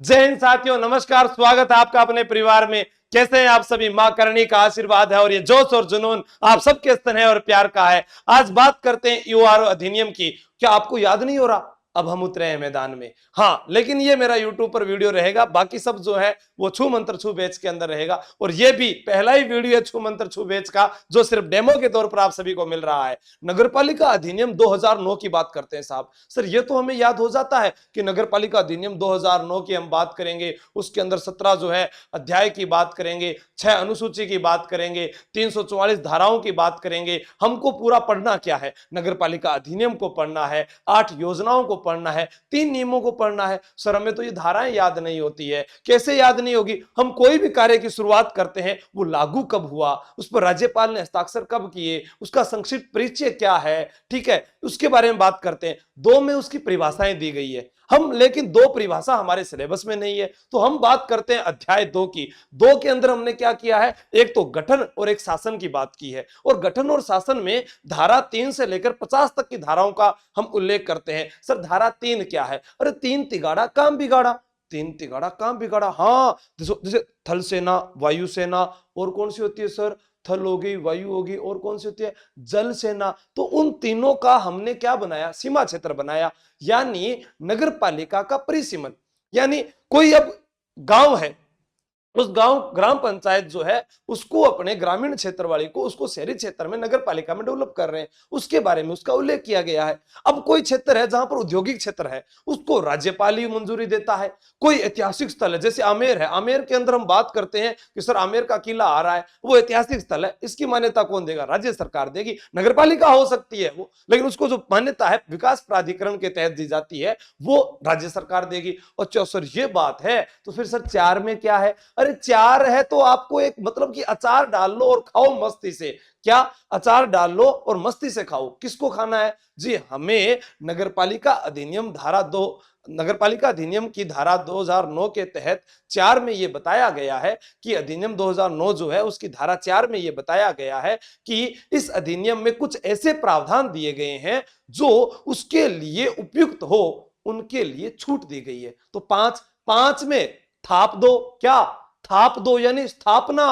जय हिंद साथियों, नमस्कार। स्वागत है आपका अपने परिवार में। कैसे हैं आप सभी? मां करणी का आशीर्वाद है और ये जोश और जुनून आप सबके स्नेह और प्यार का है। आज बात करते हैं यूआरओ अधिनियम की। क्या आपको याद नहीं हो रहा? अब हम उतरे हैं मैदान में। हाँ, लेकिन ये मेरा यूट्यूब पर वीडियो रहेगा, बाकी सब जो है वो छू मंत्र छू बेच के अंदर रहेगा। और ये भी पहला ही वीडियो है छू मंत्र छू बेच का, जो सिर्फ डेमो के तौर पर आप सभी को मिल रहा है। नगरपालिका अधिनियम 2009 की बात करते हैं साहब। सर ये तो हमें याद हो जाता है कि नगरपालिका अधिनियम 2009 की हम बात करेंगे, उसके अंदर 17 जो है अध्याय की बात करेंगे, 6 अनुसूची की बात करेंगे, 344 धाराओं की बात करेंगे। हमको पूरा पढ़ना क्या है? नगरपालिका अधिनियम को पढ़ना है, 8 योजनाओं को पढ़ना है, 3 नियमों को पढ़ना है। सर हमें तो ये धाराएं याद नहीं होती है। कैसे याद नहीं होगी? हम कोई भी कार्य की शुरुआत करते हैं, वो लागू कब हुआ, उस पर राज्यपाल ने हस्ताक्षर कब किए, उसका संक्षिप्त परिचय क्या है, ठीक है, उसके बारे में बात करते हैं। 2 में उसकी परिभाषाएं दी गई है हम, लेकिन 2 परिभाषा हमारे सिलेबस में नहीं है, तो हम बात करते हैं अध्याय 2 की। 2 के अंदर हमने क्या किया है? एक तो गठन और एक शासन की बात की है, और गठन और शासन में धारा 3 से लेकर 50 तक की धाराओं का हम उल्लेख करते हैं। सर धारा 3 क्या है? अरे 3 तिगाड़ा काम बिगाड़ा। 3 तिगाड़ा काम बिगाड़ा। हाँ, जैसे थल सेना, वायु सेना, और कौन सी होती है सर? थल होगी, वायु होगी, और कौन सी होती है? जल सेना। तो उन तीनों का हमने क्या बनाया? सीमा क्षेत्र बनाया, यानी नगरपालिका का परिसीमन। यानी कोई अब गांव है, उस गांव ग्राम पंचायत जो है उसको अपने ग्रामीण क्षेत्र वाली को उसको शहरी क्षेत्र में नगर पालिका में डेवलप कर रहे हैं, उसके बारे में उसका उल्लेख किया गया है। अब कोई क्षेत्र है जहां पर औद्योगिक क्षेत्र है, उसको राज्यपाल ही मंजूरी देता है। कोई ऐतिहासिक स्थल है, जैसे आमेर है, आमेर के अंदर हम बात करते हैं कि सर आमेर का किला आ रहा है, वो ऐतिहासिक स्थल है, इसकी मान्यता कौन देगा? राज्य सरकार देगी। नगर पालिका हो सकती है वो, लेकिन उसको जो मान्यता है विकास प्राधिकरण के तहत दी जाती है, वो राज्य सरकार देगी। अच्छा सर ये बात है, तो फिर सर 4 में क्या है? अरे 4 है तो आपको एक मतलब कि अचार डाल लो और खाओ मस्ती से। क्या? अचार डाल लो और मस्ती से खाओ। किसको खाना है जी? हमें नगरपालिका अधिनियम धारा 2, नगरपालिका अधिनियम की धारा 2009 के तहत 4 में यह बताया गया है कि अधिनियम 2009 जो है उसकी धारा 4 में यह बताया गया है कि इस अधिनियम में कुछ ऐसे प्रावधान दिए गए हैं जो उसके लिए उपयुक्त हो, उनके लिए छूट दी गई है। तो 5 में थाप दो। क्या? थाप दो यानी स्थापना।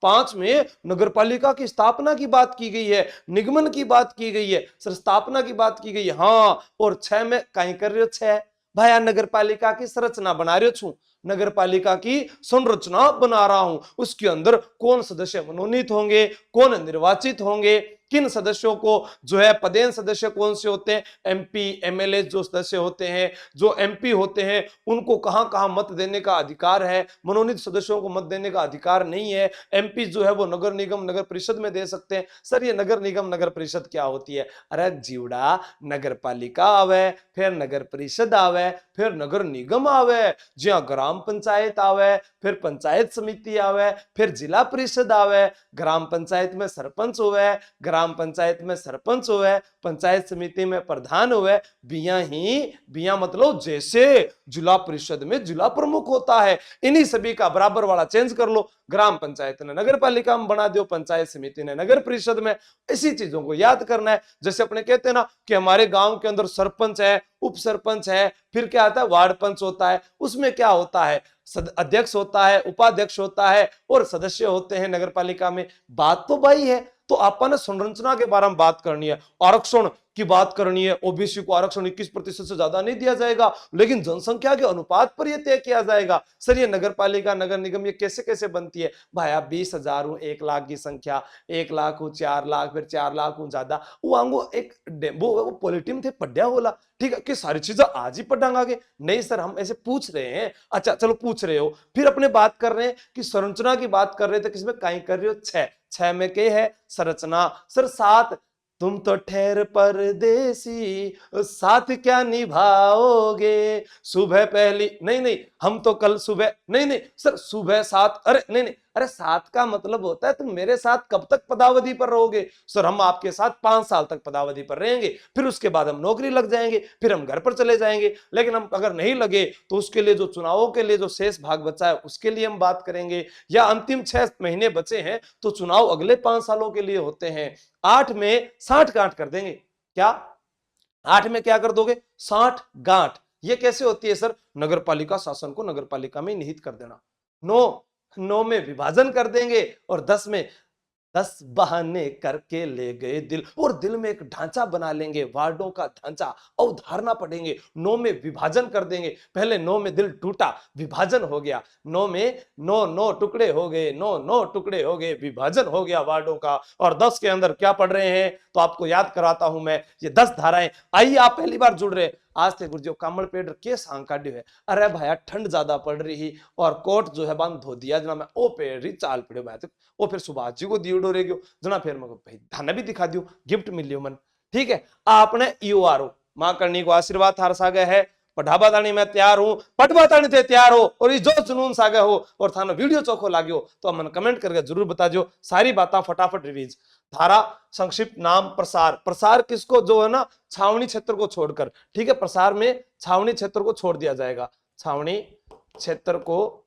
5 में नगरपालिका की स्थापना की बात की गई है, निगमन की बात की गई है, सर स्थापना की बात की गई है। हाँ, और 6 में कहीं कर रहे हो? 6 भाया नगरपालिका की संरचना बना रहे हो। नगरपालिका की संरचना बना रहा हूं, उसके अंदर कौन सदस्य मनोनीत होंगे, कौन निर्वाचित होंगे, किन सदस्यों को जो है पदेन सदस्य कौन से होते हैं, एमपी एमएलए जो सदस्य होते हैं, जो एमपी होते हैं, उनको कहां कहां मत देने का अधिकार है, मनोनीत सदस्यों को मत देने का अधिकार नहीं है। एमपी जो है वो नगर निगम नगर परिषद में दे सकते हैं। सर ये नगर निगम नगर परिषद क्या होती है? अरे जीवड़ा, नगर पालिका आवे, फिर नगर परिषद आवे, फिर नगर निगम आवे, जहां ग्राम पंचायत आवे, फिर पंचायत समिति आवे, फिर जिला परिषद आवे, ग्राम पंचायत में सरपंच होवे, ग्राम पंचायत में सरपंच होवे, पंचायत समिति में प्रधान होवे, बिया मतलब जैसे जिला परिषद में जिला प्रमुख होता है। इन्हीं सभी का बराबर वाला चेंज कर लो। ग्राम पंचायत ने नगर पालिका में बना दो, पंचायत समिति ने नगर परिषद में। इसी चीजों को याद करना है। जैसे अपने कहते हैं ना कि हमारे गांव के अंदर सरपंच है, उप सरपंच है, फिर क्या आता है? वार्ड पंच होता है। उसमें क्या होता है? अध्यक्ष होता है, उपाध्यक्ष होता है, और सदस्य होते हैं नगर पालिका में। बात तो भाई है। तो अपन संरचना के बारे में बात करनी है, आरक्षण की बात करनी है। ओबीसी को आरक्षण 21% से ज्यादा नहीं दिया जाएगा, लेकिन जनसंख्या के अनुपात पर यह तय किया जाएगा। सर ये नगर पालिका नगर निगम ये कैसे कैसे बनती है? भाई आप 20,000 हूं, 1 लाख की संख्या, 1 लाख हूं, 4 लाख, फिर 4 लाख हूं ज्यादा, वो आंगो एक वो पॉलिटिम थे पढ़िया होला, ठीक है, कि सारी चीजें आज ही पढ़ांगे? नहीं सर, हम ऐसे पूछ रहे हैं। अच्छा चलो पूछ रहे हो, फिर अपने बात कर रहे हैं कि संरचना की बात कर रहे थे, किसमें कहीं कर रहे हो? 6 में क्या है? संरचना। सर 7, तुम तो ठहर परदेसी, साथ क्या निभाओगे, सुबह पहली, नहीं नहीं हम तो कल सुबह, नहीं नहीं सर सुबह 7, अरे नहीं नहीं, अरे 7 का मतलब होता है तुम मेरे साथ कब तक पदावधि पर रहोगे? सर हम आपके साथ 5 साल तक पदावधि पर रहेंगे, फिर उसके बाद हम नौकरी लग जाएंगे, फिर हम घर पर चले जाएंगे। लेकिन हम अगर नहीं लगे तो उसके लिए जो चुनावों के लिए जो शेष भाग बचा है उसके लिए हम बात करेंगे। या अंतिम 6 महीने बचे हैं तो चुनाव अगले 5 सालों के लिए होते हैं। 8 में 60 गांठ कर देंगे। क्या? 8 में क्या कर दोगे? 60 गांठ। ये कैसे होती है सर? नगर पालिका शासन को नगर पालिका में निहित कर देना। 9 में विभाजन कर देंगे और 10 में 10 बहाने करके ले गए दिल, और दिल में एक ढांचा बना लेंगे, वार्डों का ढांचा, अवधारणा पढ़ेंगे। 9 में विभाजन कर देंगे। पहले 9 में दिल टूटा, विभाजन हो गया। 9 में 9 टुकड़े हो गए, 9 टुकड़े हो गए, विभाजन हो गया वार्डों का। और 10 के अंदर क्या पढ़ रहे हैं तो आपको याद कराता हूं मैं, ये 10 धाराएं। आइए आप पहली बार जुड़ रहे, आज थे गुरुजी कामड़ पेड़ के सांग काढ़ियो है। अरे भाया ठंड ज्यादा पड़ रही और कोट जो है बांध धो दिया जना, मैं ओ पेड़ री चाल पड़े भाई, वो फिर सुभाष जी को दियो रे गयो जना, फिर मैं भाई धाना भी दिखा दियो, गिफ्ट मिलियो मन। ठीक है, आपने यू आरो मां करनी को आशीर्वाद थार सागे है, पढ़ाबा ताणी मैं तैयार हूं, पढ़वा ताणी थे तैयार हो, और ये जो जुनून सागे हो और थानो वीडियो चोखो लाग्यो तो मन कमेंट करके जरूर बता दो। सारी बातें फटाफट रिवीज। धारा संक्षिप्त नाम प्रसार, प्रसार किसको, जो है ना छावनी क्षेत्र को छोड़कर। ठीक है, प्रसार में छावनी क्षेत्र को छोड़ दिया जाएगा, छावनी क्षेत्र को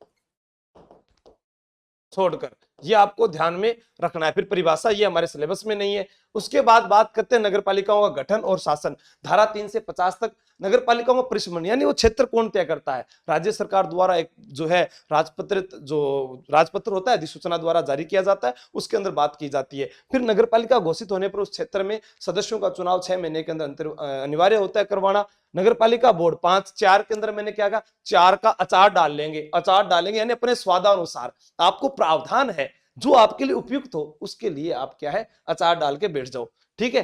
छोड़कर, ये आपको ध्यान में रखना है। फिर परिभाषा ये हमारे सिलेबस में नहीं है। उसके बाद बात करते हैं नगर पालिकाओं का गठन और शासन। धारा 3 से 50 तक नगर पालिकाओं का परिसमन, यानी वो क्षेत्र कौन तय करता है? राज्य सरकार द्वारा एक जो है राजपत्र होता है, अधिसूचना द्वारा जारी किया जाता है, उसके अंदर बात की जाती है। फिर नगर पालिका घोषित होने पर उस क्षेत्र में सदस्यों का चुनाव 6 महीने के अंदर अनिवार्य होता है करवाना। नगर पालिका बोर्ड 5-4 के अंदर मैंने क्या कहा, 4 का अचार डाल लेंगे, अचार डालेंगे यानी अपने स्वादानुसार आपको प्रावधान है जो आपके लिए उपयुक्त हो, उसके लिए आप क्या है अचार डाल के बैठ जाओ। ठीक है,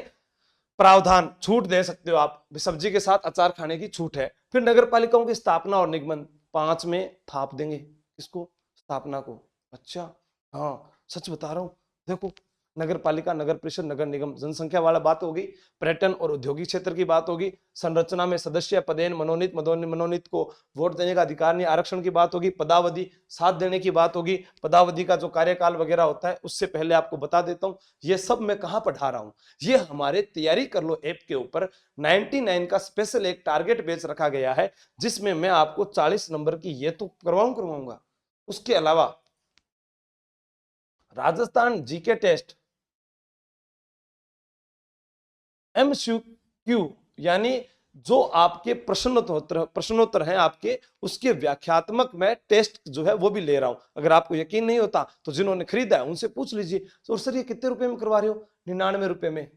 प्रावधान छूट दे सकते हो आप, सब्जी के साथ अचार खाने की छूट है। फिर नगर पालिकाओं की स्थापना और निगमन 5 में थाप देंगे, इसको स्थापना को। अच्छा हाँ, सच बता रहा हूं, देखो नगर पालिका, नगर परिषद, नगर निगम, जनसंख्या वाला बात होगी, पर्यटन और औद्योगिक क्षेत्र की बात होगी, संरचना में सदस्य, पदेन, मनोनीत को वोट देने का अधिकार नहीं, आरक्षण की बात होगी, पदावधि साथ देने की बात होगी, पदावधि का जो कार्यकाल वगैरह होता है। उससे पहले आपको बता देता हूं, ये सब मैं कहां पढ़ा रहा हूं, ये हमारे तैयारी कर लो ऐप के ऊपर 99 का स्पेशल एक टारगेट बेच रखा गया है, जिसमें मैं आपको 40 नंबर की ये तो करवाऊंगा। उसके अलावा राजस्थान जीके टेस्ट MCQ, यानी जो आपके प्रश्नोत्तर हैं आपके, उसके व्याख्यात्मक मैं टेस्ट जो है वो भी ले रहा हूं। अगर आपको यकीन नहीं होता तो जिन्होंने खरीदा है उनसे पूछ लीजिए। तो सर ये कितने रुपए में करवा रहे हो? 99 रुपए में।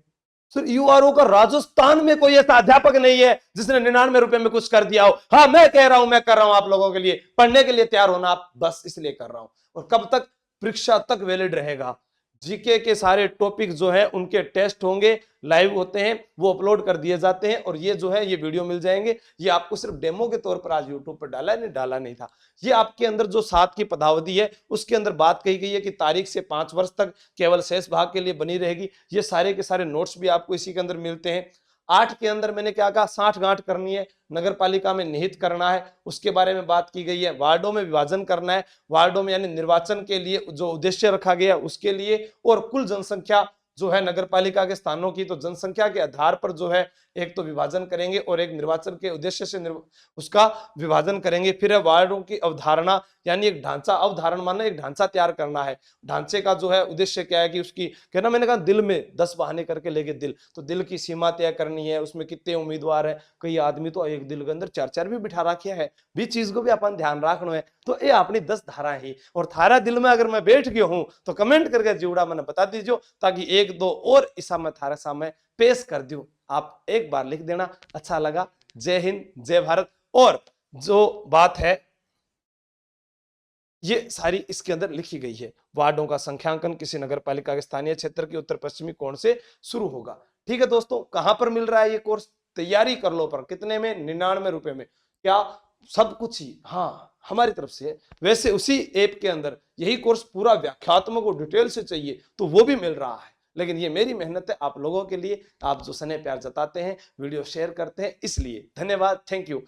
सर URO का राजस्थान में कोई ऐसा अध्यापक नहीं है जिसने 99 रुपए में कुछ कर दिया हो। हाँ मैं कह रहा हूं, मैं कर रहा हूं आप लोगों के लिए, पढ़ने के लिए तैयार होना आप, बस इसलिए कर रहा हूं। और कब तक? परीक्षा तक वैलिड रहेगा। जीके के सारे टॉपिक जो है उनके टेस्ट होंगे, लाइव होते हैं, वो अपलोड कर दिए जाते हैं, और ये जो है ये वीडियो मिल जाएंगे। ये आपको सिर्फ डेमो के तौर पर आज यूट्यूब पर डाला नहीं था। ये आपके अंदर जो 7 की पदावधि है उसके अंदर बात कही गई है कि तारीख से 5 वर्ष तक केवल शेष भाग के लिए बनी रहेगी। ये सारे के सारे नोट्स भी आपको इसी के अंदर मिलते हैं। 8 के अंदर मैंने क्या कहा, 60 गांठ करनी है, नगर पालिका में निहित करना है, उसके बारे में बात की गई है। वार्डों में विभाजन करना है, वार्डों में यानी निर्वाचन के लिए जो उद्देश्य रखा गया उसके लिए, और कुल जनसंख्या जो है नगर पालिका के स्थानों की, तो जनसंख्या के आधार पर जो है एक तो विभाजन करेंगे और एक निर्वाचन के उद्देश्य से उसका विभाजन करेंगे। फिर है वार्डों की अवधारणा, यानी एक ढांचा, अवधारणा माना एक ढांचा तैयार करना है। ढांचे का जो है उद्देश्य क्या है कि उसकी कहना, मैंने कहा दिल में 10 बहाने करके लेके दिल, तो दिल की सीमा तय करनी है, उसमें कितने उम्मीदवार है, कई आदमी तो एक दिल के अंदर 4-4 भी बिठा रखे है, भी चीज को भी अपन ध्यान रखना है। तो ये अपनी 10 धारा ही, और थारा दिल में अगर मैं बैठ गया हूं तो कमेंट करके जुड़ा मैंने बता दीजिए, ताकि 1-2 और ईसा मैं थारा सामने पेश कर दूं। आप एक बार लिख देना, अच्छा लगा। जय हिंद, जय भारत। और जो बात है ये सारी इसके अंदर लिखी गई है। वार्डों का संख्यांकन किसी नगर पालिका के स्थानीय क्षेत्र की उत्तर पश्चिमी कोण से शुरू होगा। ठीक है दोस्तों, कहां पर मिल रहा है ये कोर्स? तैयारी कर लो पर, कितने में? 99 रुपए में। क्या सब कुछ ही हाँ हमारी तरफ से है। वैसे उसी ऐप के अंदर यही कोर्स पूरा व्याख्यात्मक और डिटेल से चाहिए तो वो भी मिल रहा है, लेकिन ये मेरी मेहनत है आप लोगों के लिए, आप जो स्नेह प्यार जताते हैं, वीडियो शेयर करते हैं, इसलिए धन्यवाद, थैंक यू।